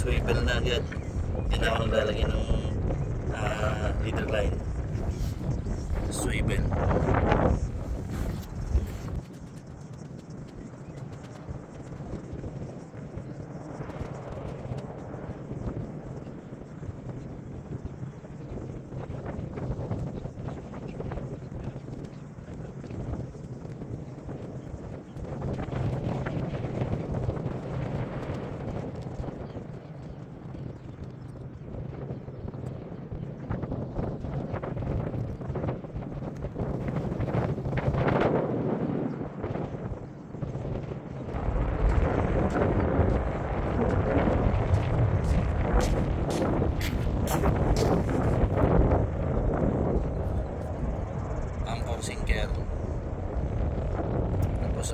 swivel na agad. Hindi na ako naglalagay ng leader line. Swivel. Sinker. Tapos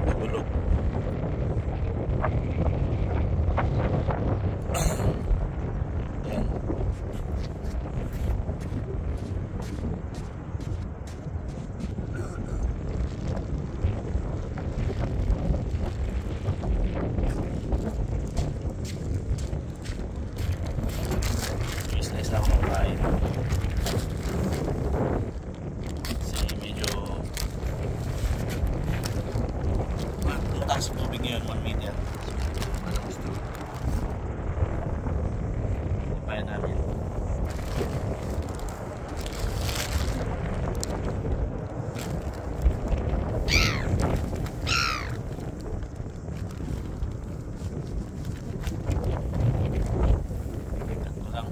nabulog. Ayan. Business na ako makain. Taas tubig ngayon, 1 meter. Ano gusto? Ipayan namin. Ito lang.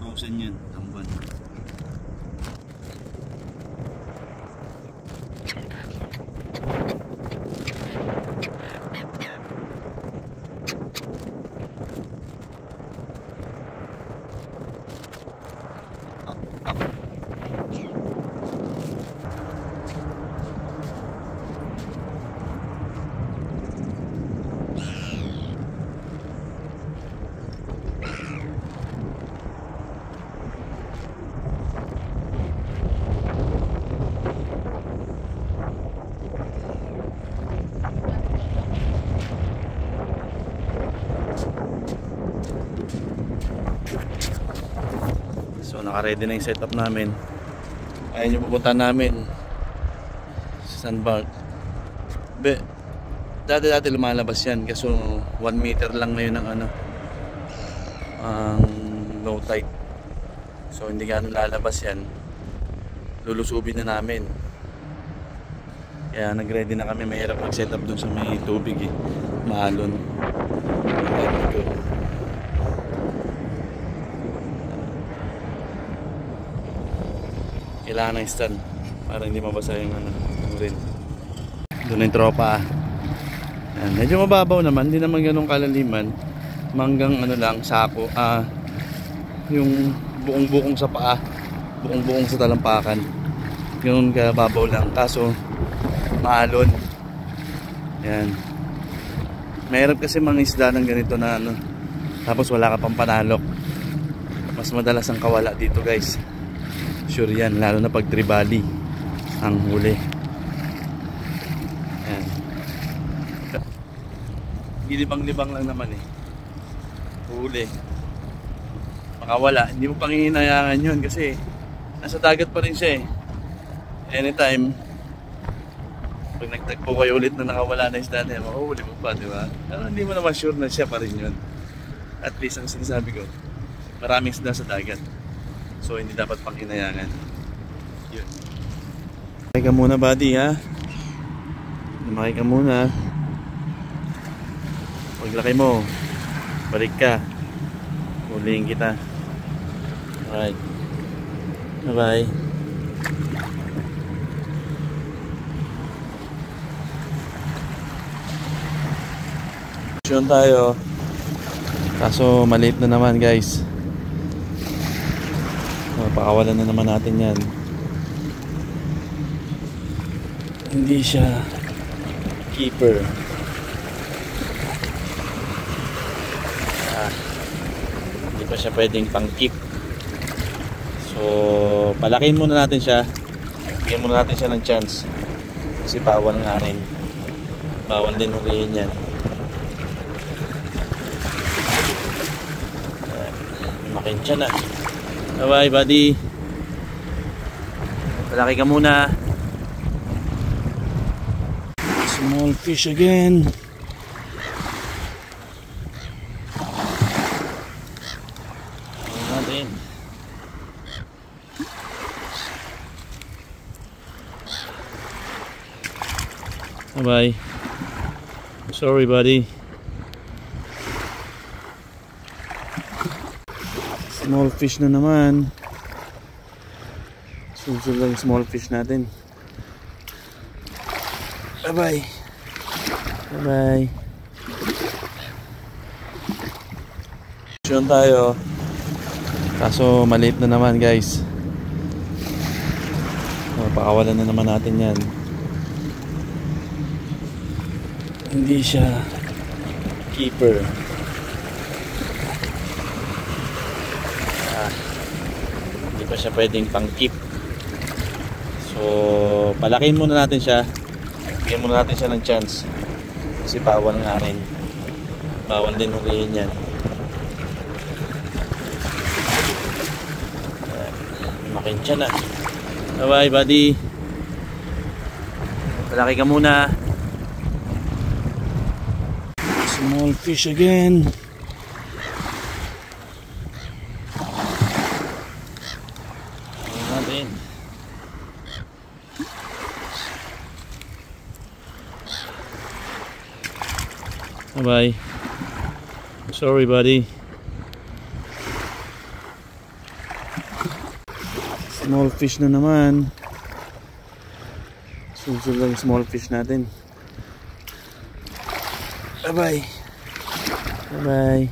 Frozen yan, tamban. So naka-ready na yung setup namin. Ayun yung pupunta namin sa Sandbar. Dati lumalabas yan kasi 1 meter lang ngayon ang ang low tide. So hindi gano'n lalabas yan. Lulusubin na namin. Kaya nag-ready na kami. Mahirap mag-setup dun sa may tubig eh. Maalon. Kailangan ng stand para hindi mabasa yung rin. Doon yung tropa. Ayan. Medyo mababaw naman, hindi naman ganun kalaliman. Manggang lang, sako. Yung buong-buong sa paa, buong-buong sa talampakan. Ganun kababaw lang. Kaso maalon. Ayan. Mahirap kasi mga isda ng ganito na tapos wala ka pang panalok. Mas madalas ang kawala dito, guys. Sure yan, lalo na pag tribali ang huli. Ayan. Libang-libang lang naman eh. Huli. Makawala. Hindi mo pang hihinayangan yun kasi nasa dagat pa rin siya eh. Anytime pag nagtagpo kayo ulit na nakawala na isda na yan, makuhuli mo pa, di ba? Pero hindi mo naman sure na siya pa rin yun. At least ang sinasabi ko, maraming isda sa dagat. So hindi dapat panghinayangan. Yun. Lumaki ka muna, buddy, ha? Lumaki ka muna. Paglaki mo, balik ka. Huliin kita. Alright. Bye-bye. Action tayo. Kaso maliit na naman, guys. Pakawalan na naman natin yan. Hindi siya keeper. Hindi pa siya pwedeng pang keep. So palakihin muna natin siya. Bigyan muna natin siya ng chance. Kasi bawal nga rin. Bawal din hulihin yan. Makin siya na. Bye bye, buddy. Palaki ka muna. Small fish again. Natin. Bye bye. Sorry, buddy. Small fish na naman. Susunod lang small fish natin. Bye bye. Bye bye. Action tayo. Kaso maliit na naman, guys. Pakawalan na naman natin yan. Hindi siya keeper. Hindi pa siya pwedeng pang keep. So palakihin muna natin siya. Bigyan muna natin siya ng chance. Kasi bawal nga rin. Bawal din hulihin yan. Makin siya na. Bye bye, buddy. Palaki ka muna. Small fish again. Natin. Bye bye. Sorry, buddy. Small fish na naman. Susunod lang small fish natin. Bye bye. Bye bye.